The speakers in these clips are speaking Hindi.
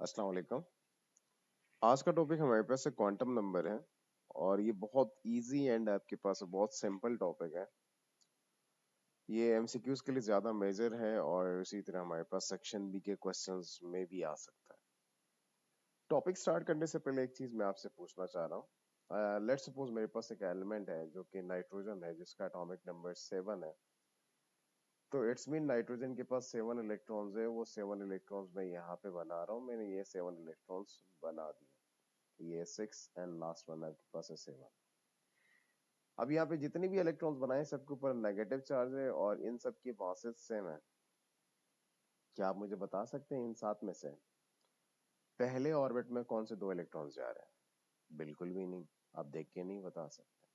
अस्सलाम वालेकुम। आज का टॉपिक हमारे पास है क्वांटम नंबर है और ये बहुत इजी एंड आपके पास बहुत सिंपल टॉपिक है। ये एमसीक्यूज के लिए ज्यादा मेजर है और इसी तरह हमारे पास सेक्शन बी के क्वेश्चंस में भी आ सकता है। टॉपिक स्टार्ट करने से पहले एक चीज मैं आपसे पूछना चाह रहा हूँ। लेट्स सपोज मेरे पास एक एलिमेंट है जो कि नाइट्रोजन है जिसका एटॉमिक नंबर 7 है। तो इट्स मीन नाइट्रोजन के पास 7 इलेक्ट्रॉन्स है। वो 7 इलेक्ट्रॉन्स मैं यहाँ पे बना रहा हूँ। मैंने ये 7 इलेक्ट्रॉन्स बना दिए। ये 6 एंड लास्ट वन आपके पास है 7। अब यहाँ पे जितने भी इलेक्ट्रॉन्स बनाए सबके ऊपर नेगेटिव चार्ज है और इन सब की मासेस सेम है। क्या आप मुझे बता सकते हैं इन 7 में से पहले ऑर्बिट में कौन से 2 इलेक्ट्रॉन्स जा रहे हैं? बिल्कुल भी नहीं। आप देख के नहीं बता सकते।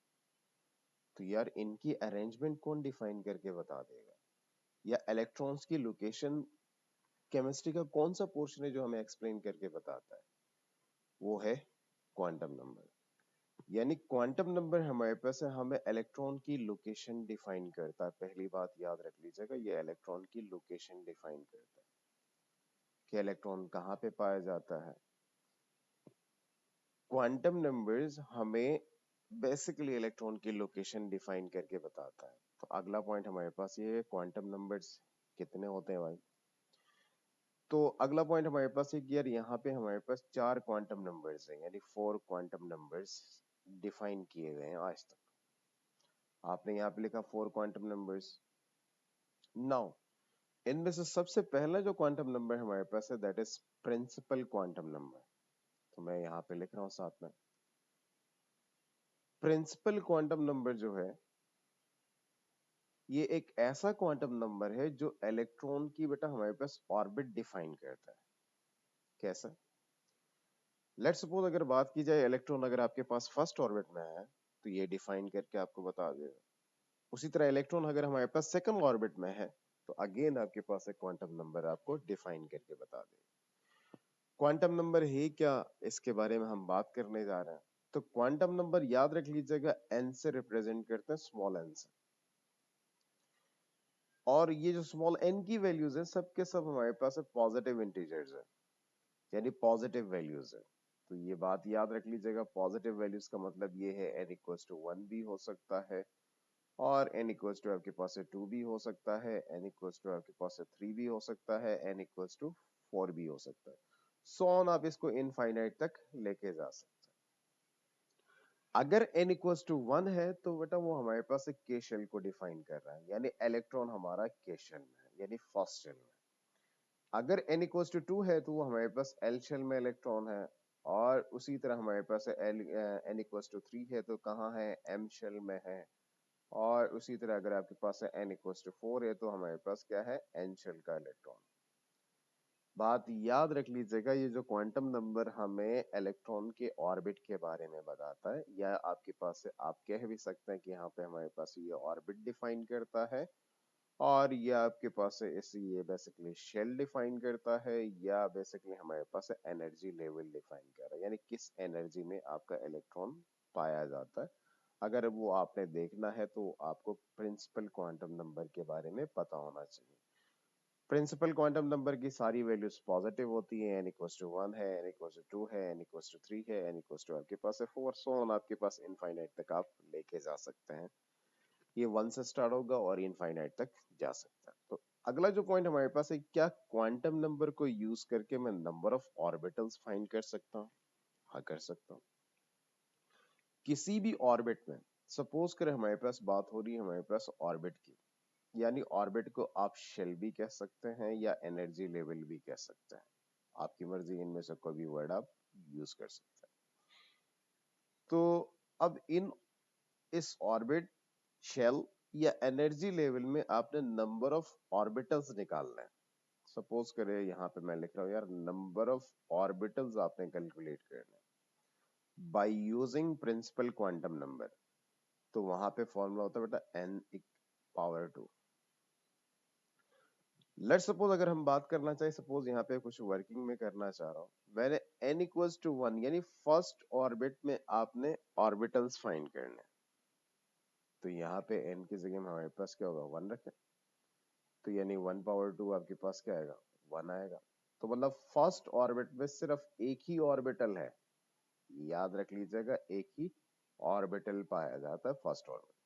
तो यार इनकी अरेंजमेंट कौन डिफाइन करके बता देगा? या इलेक्ट्रॉन्स की लोकेशन केमिस्ट्री का कौन सा पोर्शन है जो हमें एक्सप्लेन करके बताता है? वो है क्वांटम नंबर। यानी क्वांटम नंबर हमारे पास है, हमें इलेक्ट्रॉन की लोकेशन डिफाइन करता है। पहली बात याद रख लीजिएगा, ये इलेक्ट्रॉन की लोकेशन डिफाइन करता है कि इलेक्ट्रॉन कहाँ पे पाया जाता है। क्वांटम नंबर्स हमें बेसिकली इलेक्ट्रॉन की लोकेशन डिफाइन करके बताता है। तो अगला पॉइंट हमारे पास ये है, क्वांटम नंबर्स कितने होते हैं भाई? तो अगला पॉइंट हमारे पास है कि यार यहाँ पे हमारे पास 4 क्वांटम नंबर्स हैं, यानी 4 क्वांटम नंबर्स डिफाइन किए गए हैं आज तक। आपने यहाँ पे लिखा 4 क्वांटम नंबर्स। नाउ इनमें से सबसे पहला जो क्वांटम नंबर हमारे पास है that is principal quantum number. तो मैं यहाँ पे लिख रहा हूँ साथ में, प्रिंसिपल क्वांटम नंबर जो है ये एक ऐसा क्वांटम नंबर है जो इलेक्ट्रॉन की बेटा हमारे पास ऑर्बिट डिफाइन करता है। कैसा? लेट्स सपोज अगर बात की जाए, इलेक्ट्रॉन अगर आपके पास फर्स्ट ऑर्बिट में है तो ये डिफाइन करके आपको बता देगा। उसी तरह इलेक्ट्रॉन अगर हमारे पास सेकंड ऑर्बिट में है तो अगेन आपके पास एक क्वांटम नंबर आपको डिफाइन करके बता देगा। क्वांटम नंबर है क्या, इसके बारे में हम बात करने जा रहे हैं। तो क्वांटम नंबर याद रख लीजिएगा n से रिप्रेजेंट करते हैं, स्मॉल n से। और ये जो स्मॉल n की वैल्यूज है सबके सब हमारे पास पॉजिटिव इंटीजर्स है, यानी पॉजिटिव वैल्यूज है। तो ये बात याद रख लीजिएगा, पॉजिटिव वैल्यूज का मतलब ये है n इक्वल्स टू 1 भी हो सकता है और n इक्वल्स टू आपके पास 2 भी हो सकता है, n इक्वल्स टू आपके पास 3 भी हो सकता है, n इक्वल्स टू 4 भी हो सकता है। सो ऑन आप इसको इनफाइनाइट तक लेके जा सकते हैं। अगर n इक्वल्स टू 1 है तो बेटा वो हमारे पास एक के शेल को डिफाइन कर रहा है, यानी इलेक्ट्रॉन हमारा के शेल में है, यानी फर्स्ट शेल में। अगर n इक्वल्स टू 2 है तो वो हमारे पास एल शेल में इलेक्ट्रॉन है और उसी तरह हमारे पास n इक्वल्स टू 3 है तो कहाँ है? m शेल में है। और उसी तरह अगर आपके पास है n इक्वल्स टू 4 है तो हमारे पास क्या है? n शेल का इलेक्ट्रॉन। बात याद रख लीजिएगा, ये जो क्वांटम नंबर हमें इलेक्ट्रॉन के ऑर्बिट के बारे में बताता है, या आपके पास है, आप कह भी सकते हैं कि यहाँ पे हमारे पास ये ऑर्बिट डिफाइन करता है और ये आपके पास है इसे ये बेसिकली शेल डिफाइन करता है, या बेसिकली हमारे पास है एनर्जी लेवल डिफाइन कर रहा है, यानी किस एनर्जी में आपका इलेक्ट्रॉन पाया जाता है। अगर वो आपने देखना है तो आपको प्रिंसिपल क्वांटम नंबर के बारे में पता होना चाहिए। प्रिंसिपल क्वांटम नंबर की सारी वैल्यूज पॉजिटिव होती है, n इक्वल्स टू 1 है, n इक्वल्स टू 2 है, n इक्वल्स टू 3 है, n इक्वल्स टू आपके पास है 4, सो ऑन आपके पास इनफाइनाइट तक आप लेके जा सकते हैं। ये 1 से स्टार्ट होगा और इनफाइनाइट तक जा सकता है। तो अगला जो पॉइंट हमारे पास है, क्या क्वांटम नंबर को यूज करके मैं नंबर ऑफ ऑर्बिटल्स फाइंड कर सकता हूँ? हाँ कर सकता हूँ। किसी भी ऑर्बिट में सपोज करें हमारे पास बात हो रही है हमारे पास ऑर्बिट की, यानी ऑर्बिट को आप शेल भी कह सकते हैं या एनर्जी लेवल भी कह सकते हैं, आपकी मर्जी, इनमें से कोई भी वर्ड आप यूज कर सकते हैं। तो अब इस ऑर्बिट, शेल या एनर्जी लेवल में आपने नंबर ऑफ ऑर्बिटल्स निकालना है। सपोज करें यहाँ पे मैं लिख रहा हूँ यार, नंबर ऑफ ऑर्बिटल्स आपने कैलकुलेट करना है by using principal quantum number. तो वहां पे फॉर्मूला होता है बेटा n पावर 2। लेट्स सपोज अगर हम बात करना चाहे, सपोज यहाँ पे कुछ वर्किंग में करना चाह रहा हूँ, मैंने n इक्वल्स टू 1 यानी फर्स्ट ऑर्बिट में आपने ऑर्बिटल्स फाइंड करने। तो यहाँ पे n की जगह में हमारे पास क्या होगा? 1 रखें, तो यानी 1 पावर 2 आपके पास क्या आएगा? 1 आएगा। तो मतलब फर्स्ट ऑर्बिट में सिर्फ एक ही ऑर्बिटल है, याद रख लीजिएगा, एक ही ऑर्बिटल पाया जाता है फर्स्ट ऑर्बिट।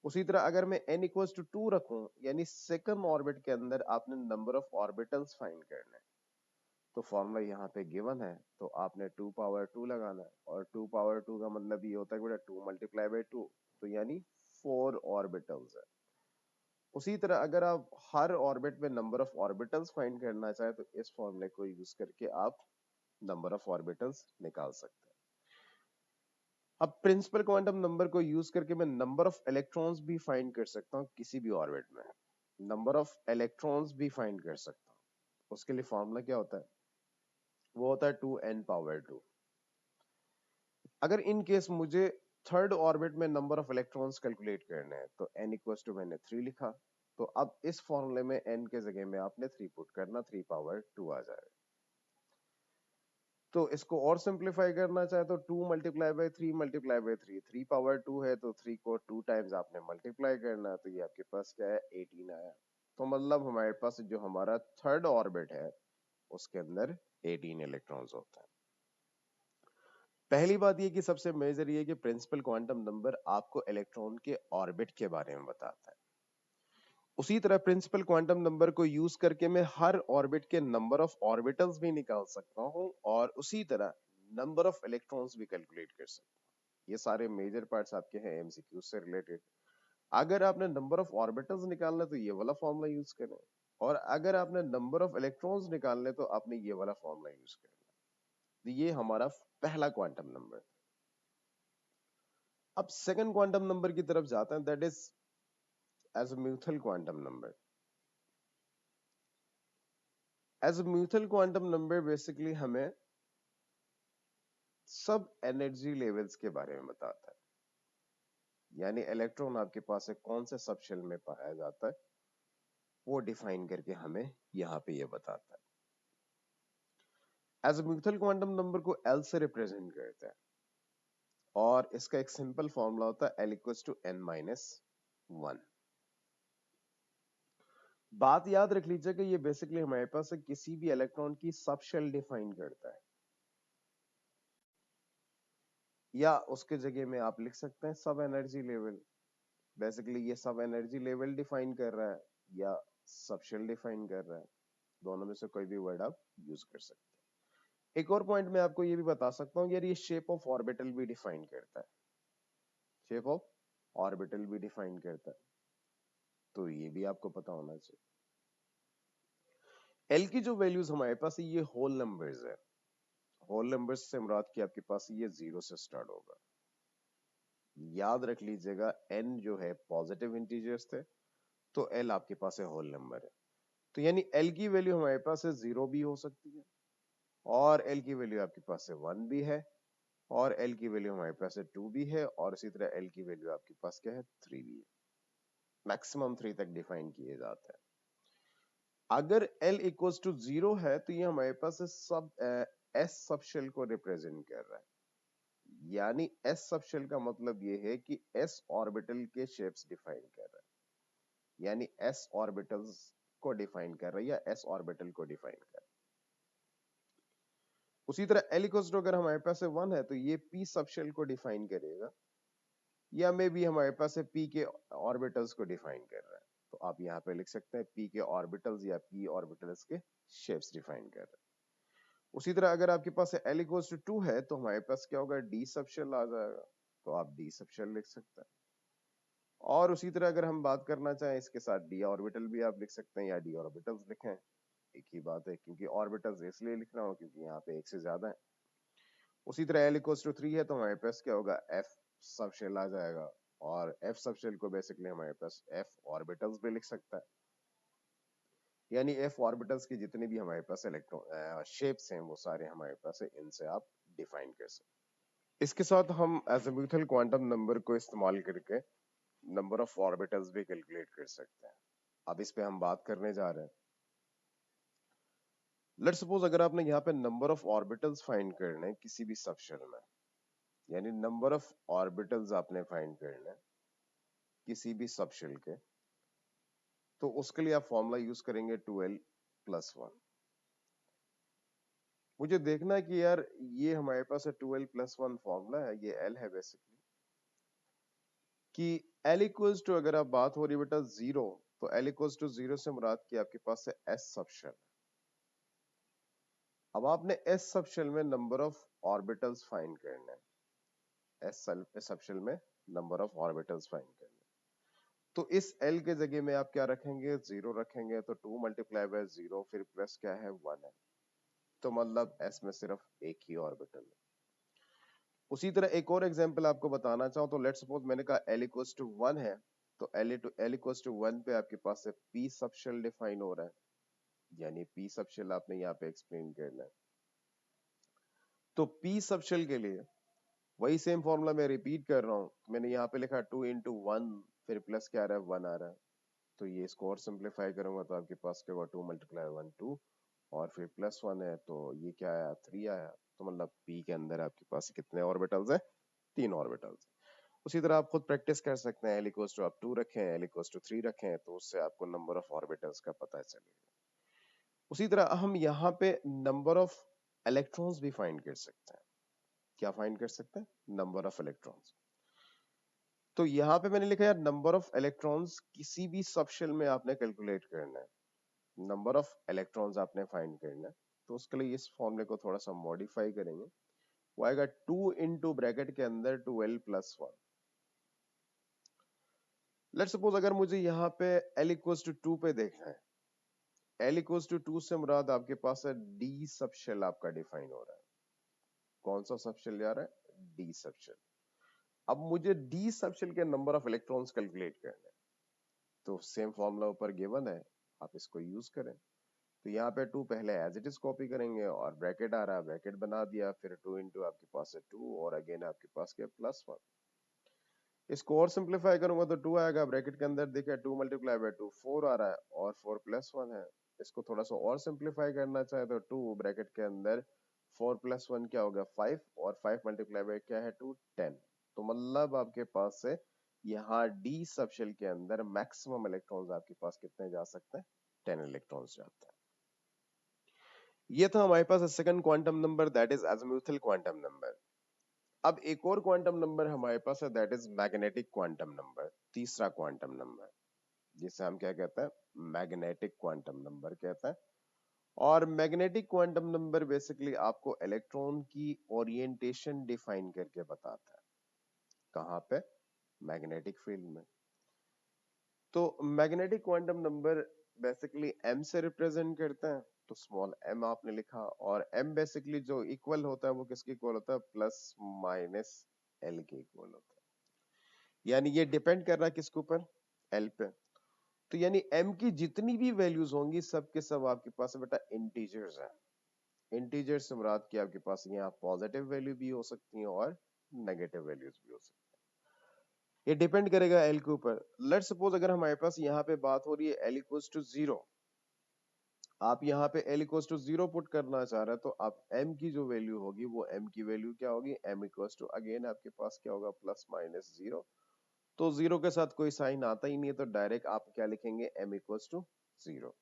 उसी तरह अगर मैं n इक्वल्स टू 2 रखूं, यानी सेकंड ऑर्बिट के अंदर आपने नंबर ऑफ ऑर्बिटल्स फाइंड करना है, तो फॉर्मूला यहाँ पे गिवन है, तो आपने 2 पावर 2 लगाना है, और 2 पावर 2 का मतलब ये होता है कि बेटा 2 मल्टीप्लाई बाई 2, तो यानी 4 ऑर्बिटल्स है। उसी तरह अगर आप हर ऑर्बिट में नंबर ऑफ ऑर्बिटल्स फाइंड करना चाहे तो इस फॉर्मूले को यूज करके आप नंबर ऑफ ऑर्बिटल्स निकाल सकते हैं। अब प्रिंसिपल क्वांटम नंबर को यूज करके मैं नंबर ऑफ इलेक्ट्रॉन्स भी फाइंड कर सकता हूँ किसी भी ऑर्बिट में, नंबर ऑफ इलेक्ट्रॉन्स भी फाइंड कर सकता हूँ। उसके लिए फॉर्मूला क्या होता है, वो होता है 2n पावर 2। अगर इन केस मुझे थर्ड ऑर्बिट में नंबर ऑफ इलेक्ट्रॉन्स कैलकुलेट करने हैं तो n इक्वल्स टू मैंने 3 लिखा, तो अब इस फॉर्मूले में n के जगह में आपने 3 पुट करना, 3 पावर 2 आ जाएगा। तो इसको और सिंप्लीफाई करना चाहे तो 2 multiply by 3 multiply by 3, 3 power 2 है तो 3 को 2 टाइम्स आपने मल्टीप्लाई करना, तो ये आपके पास क्या है, 18 आया। तो मतलब हमारे पास जो हमारा थर्ड ऑर्बिट है उसके अंदर 18 इलेक्ट्रॉन्स होते हैं। पहली बात ये कि सबसे मेजर ये कि प्रिंसिपल क्वांटम नंबर आपको इलेक्ट्रॉन के ऑर्बिट के बारे में बताता है। उसी तरह प्रिंसिपल क्वांटम नंबर को यूज करके मैं हर ऑर्बिट के नंबर ऑफ ऑर्बिटल्स भी निकाल सकता हूं, और उसी तरह नंबर ऑफ इलेक्ट्रॉन्स भी कैलकुलेट कर सकता हूं। ये सारे मेजर पार्ट्स आपके हैं एमसीक्यू से रिलेटेड। अगर आपने नंबर ऑफ ऑर्बिटल्स निकालना है तो ये वाला फॉर्मूला यूज करें, और अगर आपने नंबर ऑफ इलेक्ट्रॉन्स निकालने तो आपने ये वाला फॉर्मूला यूज करना। तो ये हमारा पहला क्वांटम नंबर। अब सेकंड क्वांटम नंबर की तरफ जाते हैं, that is azimuthal quantum number. Azimuthal quantum number basically हमें सब एनर्जी लेवल्स के बारे में बताता है, यानी इलेक्ट्रॉन आपके पास है कौन से सब शेल में पाया जाता है वो डिफाइन करके हमें यहाँ पे ये बताता है। एज़ीमुथल क्वांटम नंबर को L से रिप्रेजेंट करते हैं, और इसका एक सिंपल फॉर्मूला होता है L equals to n minus 1। बात याद रख लीजिए कि ये बेसिकली हमारे पास है किसी भी इलेक्ट्रॉन की सब शेल डिफाइन करता है, या उसके जगह में आप लिख सकते हैं सब एनर्जी लेवल। बेसिकली ये सब एनर्जी लेवल डिफाइन कर रहा है या सब शेल डिफाइन कर रहा है, दोनों में से कोई भी वर्ड आप यूज कर सकते हैं। एक और पॉइंट मैं आपको ये भी बता सकता हूँ यार, ये शेप ऑफ ऑर्बिटल भी डिफाइन करता है, शेप ऑफ ऑर्बिटल भी डिफाइन करता है, तो ये भी आपको पता होना चाहिए। एल की जो वैल्यूज हमारे पास है ये होल नंबर्स है, होल नंबर्स से मुराद की आपके पास ये 0 से स्टार्ट होगा। याद रख लीजिएगा n जो है पॉजिटिव इंटीजर्स थे, तो l आपके पास है होल नंबर है, तो यानी l की वैल्यू हमारे पास है 0 भी हो सकती है, और l की वैल्यू आपके पास है 1 भी है, और l की वैल्यू हमारे पास है 2 भी है, और इसी तरह l की वैल्यू आपके पास क्या है, 3 भी है। मैक्सिमम 3 तक डिफाइन किए जाते हैं। अगर l इक्वल्स टू 0 है तो ये हमारे पास सब s सब शेल को रिप्रेजेंट कर रहा है, यानी s सब शेल का मतलब ये है कि s ऑर्बिटल के शेप्स डिफाइन कर रहा है, यानी s ऑर्बिटल्स को डिफाइन कर रहा है या s ऑर्बिटल को डिफाइन कर रहा है। उसी तरह l इक्वल्स टू अगर हमारे पास 1 है तो ये p सब शेल को डिफाइन करेगा, या मे भी हमारे पास p के ऑर्बिटल्स को डिफाइन कर रहा है, तो आप यहाँ पे लिख सकते हैं p के ऑर्बिटल्स या p ऑर्बिटल्स के शेप्स डिफाइन कर रहा है। उसी तरह अगर आपके पास L इक्वल्स टू 2 है तो हमारे पास क्या होगा, D सब शेल आ जाएगा, तो आप D सब शेल लिख सकते हैं। और उसी तरह अगर हम बात करना चाहें इसके साथ D ऑर्बिटल भी आप लिख सकते हैं, या D ऑर्बिटल्स लिखें, एक ही बात है, क्योंकि ऑर्बिटल्स इसलिए लिख रहा हूँ क्योंकि यहाँ पे एक से ज्यादा है। उसी तरह L इक्वल्स टू 3 है तो हमारे पास क्या होगा, F सब शेल आ जाएगा, और F सब शेल को बेसिकली हमारे पास F ऑर्बिटल्स भी लिख सकता है, यानी F ऑर्बिटल्स की जितने भी हमारे पास इलेक्ट्रॉन शेप्स हैं वो सारे हमारे पास है, इनसे आप डिफाइन कर सकते हैं। इसके साथ हम एज़ीमुथल क्वांटम नंबर को इस्तेमाल करके नंबर ऑफ ऑर्बिटल्स भी कैलकुलेट कर सकते हैं। अब इस पे हम बात करने जा रहे हैं। लेट्स सपोज अगर आपने यहाँ पे नंबर ऑफ ऑर्बिटल्स फाइंड करने हैं किसी भी सब शेल में, यानी नंबर ऑफ ऑर्बिटल्स आपने फाइंड करने हैं किसी भी सब शेल के, तो उसके लिए आप फॉर्मूला यूज करेंगे 2l प्लस 1। मुझे देखना है कि यार ये हमारे पास 2l+1 फॉर्मूला है, ये l है बेसिकली, कि l इक्वल्स टू, अगर आप बात हो रही है बेटा जीरो, तो l इक्वल्स टू जीरो से मुराद की आपके पास है s सबशेल। अब आपने s सबशेल में नंबर ऑफ ऑर्बिटल्स फाइंड करना है, s सबशेल में नंबर ऑफ ऑर्बिटल्स फाइंड करना है। तो इस l के जगह में आप क्या रखेंगे, जीरो रखेंगे, तो 2 मल्टीप्लाई बाय जीरो फिर प्लस क्या है 1 है, तो मतलब s में सिर्फ एक ही ऑर्बिटल है। उसी तरह एक और एग्जांपल आपको बताना चाहूं तो लेट्स सपोज मैंने कहा l इक्वल्स टू 1 है, तो l इक्वल्स टू 1 पे आपके पास है p सबशेल डिफाइन हो रहा है, यानी p सबशेल आपने यहाँ पे एक्सप्लेन करना है। तो p सबशेल के लिए वही सेम फॉर्मूला मैं रिपीट कर रहा हूँ, मैंने यहाँ पे लिखा 2 इंटू 1 फिर प्लस क्या आ रहा है 1 आ रहा है, तो ये इसको और सिंप्लीफाई करूंगा तो आपके पास क्या होगा 2 मल्टीप्लाई 1 2 और फिर प्लस 1 है, तो ये क्या आया 3 आया, तो मतलब p के अंदर आपके पास कितने ऑर्बिटल्स हैं, 3 ऑर्बिटल्स। उसी तरह आप खुद प्रैक्टिस कर सकते हैं, l इक्वल्स टू आप 2 रखें, l इक्वल्स टू 3 रखें, तो उससे आपको नंबर ऑफ ऑर्बिटल्स का पता चलेगा। उसी तरह हम यहाँ पे नंबर ऑफ इलेक्ट्रॉन्स भी फाइंड कर सकते हैं। क्या फाइंड कर सकते हैं, नंबर ऑफ इलेक्ट्रॉन्स। तो यहाँ पे मैंने लिखा है नंबर ऑफ इलेक्ट्रॉन्स किसी भी सबशेल में आपने कैलकुलेट करना है, नंबर ऑफ इलेक्ट्रॉन्स आपने फाइंड करना है। तो उसके लिए इस फॉर्मूले को थोड़ा सा मॉडिफाई करेंगे, वो आएगा 2 इंटू ब्रैकेट के अंदर 2l+1। लेट्स सपोज अगर मुझे यहाँ पे l इक्वल्स टू 2 पे देखना है, l इक्वल्स टू 2 से मुराद आपके पास है d सबशेल आपका डिफाइन हो रहा है। कौन सा सबशेल जा रहा है, d सबशेल। अब मुझे d सबशेल के नंबर ऑफ इलेक्ट्रॉन्स कैलकुलेट करने हैं, तो सेम फॉर्मूला ऊपर गिवन है, आप इसको यूज करें। तो यहाँ पे 2 पहले एज इट इज कॉपी करेंगे और ब्रैकेट आ रहा है, ब्रैकेट बना दिया, फिर 2 इंटू आपके पास है 2 और अगेन आपके पास क्या +1। इसको और सिंप्लीफाई करूंगा तो 2 आएगा, ब्रैकेट के अंदर देखिए 2 मल्टीप्लाई बाय 2 4 आ रहा है और 4 प्लस 1 है। इसको थोड़ा सा और सिंप्लीफाई करना चाहे तो 2 ब्रैकेट के अंदर 4 प्लस 1 क्या होगा 5 और 5 मल्टीप्लाई बाय क्या है 2 10। तो मतलब आपके पास से यहाँ डी सबशेल के अंदर मैक्सिमम इलेक्ट्रॉन्स आपके पास कितने जा सकते हैं, 10 इलेक्ट्रॉन्स जाते हैं। ये था हमारे पास second quantum number, that is azimuthal quantum number. अब एक और क्वांटम नंबर हमारे पास है, that is magnetic quantum number, तीसरा क्वांटम नंबर, जिसे हम क्या कहते हैं, मैग्नेटिक क्वांटम नंबर कहते हैं। और मैग्नेटिक क्वांटम नंबर बेसिकली आपको इलेक्ट्रॉन की ओरिएंटेशन डिफाइन करके बताता है, कहाँ पे, मैग्नेटिक फील्ड में। तो magnetic quantum number basically m से रिप्रेजेंट करते हैं, तो स्मॉल m आपने लिखा, और m बेसिकली जो इक्वल होता है वो किसके इक्वल होता है, प्लस माइनस l के इक्वल होता है। यानी ये डिपेंड कर रहा है किसके ऊपर, l पे। तो यानी m की जितनी भी वैल्यूज होंगी सब के सब आपके पास बेटा इंटीजर्स हैं। इंटीजर्स से मुराद की आपके पास यहाँ पॉजिटिव वैल्यू भी हो सकती है और नेगेटिव वैल्यूज भी हो सकती है, ये डिपेंड करेगा l के ऊपर। लेट्स सपोज अगर हमारे पास यहाँ पे बात हो रही है l इक्वल्स टू 0, आप यहाँ पे l इक्वल्स टू 0 पुट करना चाह रहे हैं, तो आप m की जो वैल्यू होगी वो m की वैल्यू क्या होगी, m इक्वल्स टू अगेन आपके पास क्या होगा प्लस माइनस 0। तो 0 के साथ कोई साइन आता ही नहीं है, तो डायरेक्ट आप क्या लिखेंगे, m इक्वल्स टू 0।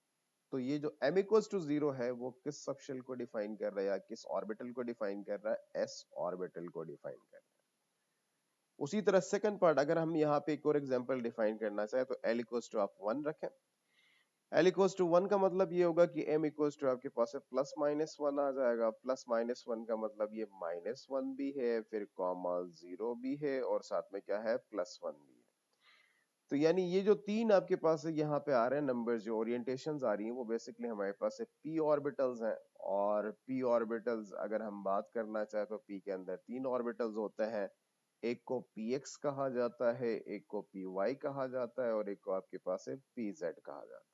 तो ये जो m इक्वल्स टू 0 है वो किस सबशेल को डिफाइन कर रहा है या किस ऑर्बिटल को डिफाइन कर रहा है, s ऑर्बिटल को डिफाइन कर रहा है। उसी तरह सेकंड पार्ट अगर हम यहाँ पे एक और एग्जांपल डिफाइन करना चाहे तो l इक्वल्स टू आप 1 रखें। l इक्वल्स टू 1 का मतलब ये होगा कि m इक्वल्स टू आपके पास है प्लस माइनस 1 आ जाएगा। प्लस माइनस 1 का मतलब ये माइनस 1 भी है, फिर कॉमा 0 भी है और साथ में क्या है प्लस 1 भी है। तो यानी ये जो तीन आपके पास है यहाँ पे आ रहे हैं नंबर्स, जो ओरिएंटेशंस आ रही हैं वो बेसिकली हमारे पास है p ऑर्बिटल्स हैं। और p ऑर्बिटल्स अगर हम बात करना चाहे तो p के अंदर तीन ऑर्बिटल्स होते हैं, एक को px कहा जाता है, एक को py कहा जाता है और एक को आपके पास है pz कहा जाता है।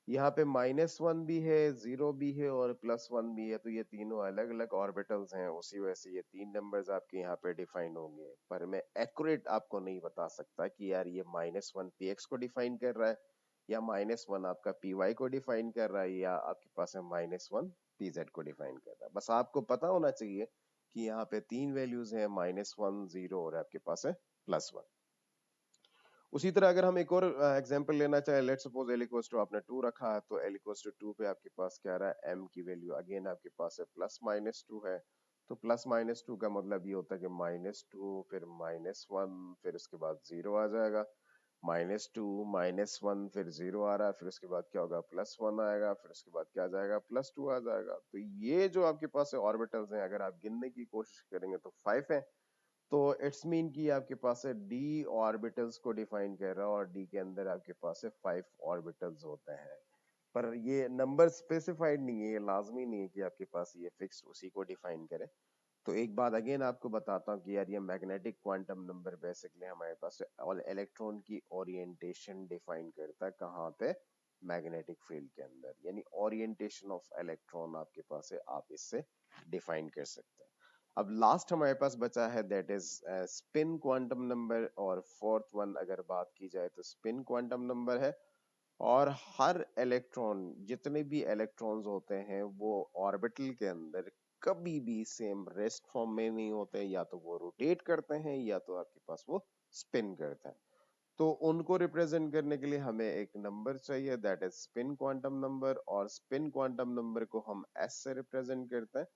यहाँ पे -1 भी है, 0 भी है और +1 भी है, तो ये तीनों अलग अलग ऑर्बिटल्स हैं, उसी वजह से ये तीन नंबर्स आपके यहाँ पे डिफाइन होंगे। पर मैं एक्यूरेट आपको नहीं बता सकता कि यार ये -1 px को डिफाइन कर रहा है या -1 आपका py को डिफाइन कर रहा है या आपके पास है -1 pz को डिफाइन कर रहा है। बस आपको पता होना चाहिए कि यहाँ पे तीन वैल्यूज हैं, -1 0 और आपके पास है +1। उसी तरह अगर हम एक और एग्जांपल लेना चाहे, let's suppose l equals to आपने 2 रखा है, तो l इक्वल्स टू 2 पे आपके पास क्या आ रहा है, m की वैल्यू अगेन आपके पास है प्लस माइनस 2 है। तो प्लस माइनस 2 का मतलब ये होता है कि -2 फिर -1 फिर उसके बाद 0 आ जाएगा, -2 -1 फिर 0 आ रहा है, फिर उसके बाद क्या होगा, +1 आएगा, फिर उसके बाद क्या आ जाएगा, +2 आ जाएगा। तो ये जो आपके पास है ऑर्बिटल्स हैं, अगर आप गिनने की कोशिश करेंगे तो 5 है। तो इट्स मीन कि आपके पास है d ऑर्बिटल्स को डिफाइन कर रहा है, और d के अंदर आपके पास है 5 ऑर्बिटल्स होते हैं। पर ये नंबर स्पेसिफाइड नहीं है, ये लाजमी नहीं है कि आपके पास ये फिक्स उसी को डिफाइन करे। तो एक बात अगेन आपको बताता हूँ कि यार ये मैग्नेटिक क्वांटम नंबर बेसिकली हमारे पास है, और इलेक्ट्रॉन की ओरिएंटेशन डिफाइन करता है कहाँ पे, मैग्नेटिक फील्ड के अंदर, यानी ओरिएंटेशन ऑफ इलेक्ट्रॉन आपके पास है, आप इससे डिफाइन कर सकते हैं। अब लास्ट हमारे पास बचा है that is spin quantum number, और फोर्थ वन अगर बात की जाए तो स्पिन क्वांटम नंबर है। और हर इलेक्ट्रॉन, जितने भी इलेक्ट्रॉन्स होते हैं वो ऑर्बिटल के अंदर कभी भी सेम रेस्ट फॉर्म में नहीं होते, या तो वो रोटेट करते हैं या तो आपके पास वो स्पिन करते हैं। तो उनको रिप्रेजेंट करने के लिए हमें एक नंबर चाहिए that is spin quantum number, और स्पिन क्वांटम नंबर को हम s से रिप्रेजेंट करते हैं।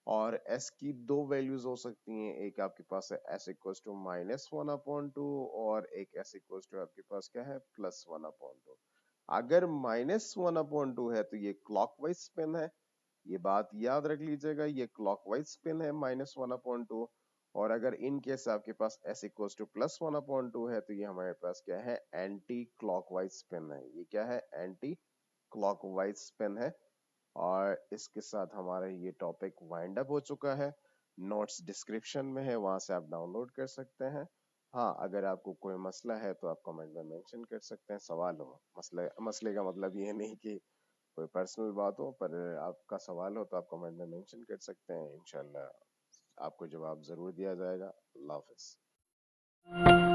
और s की दो वैल्यूज हो सकती हैं, एक आपके पास है s इक्वल्स टू -1/2, और एक s इक्वल्स टू आपके पास क्या है, +1/2। अगर -1/2 है तो ये क्लॉकवाइज स्पिन है, ये बात याद रख लीजिएगा, ये क्लॉकवाइज स्पिन है -1/2। और अगर इन केस आपके पास s इक्वल्स टू +1/2 है तो ये हमारे पास क्या है, एंटी क्लॉकवाइज स्पिन है। ये क्या है, एंटी क्लॉकवाइज स्पिन है। और इसके साथ हमारा ये टॉपिक वाइंड अप हो चुका है। नोट्स डिस्क्रिप्शन में है, वहां से आप डाउनलोड कर सकते हैं। हाँ, अगर आपको कोई मसला है तो आप कमेंट में मेंशन कर सकते हैं, सवाल हो, मसले मसले का मतलब ये नहीं कि कोई पर्सनल बात हो, पर आपका सवाल हो तो आप कमेंट में मेंशन कर सकते हैं, इंशाल्लाह आपको जवाब जरूर दिया जाएगा। अल्लाह हाफिज।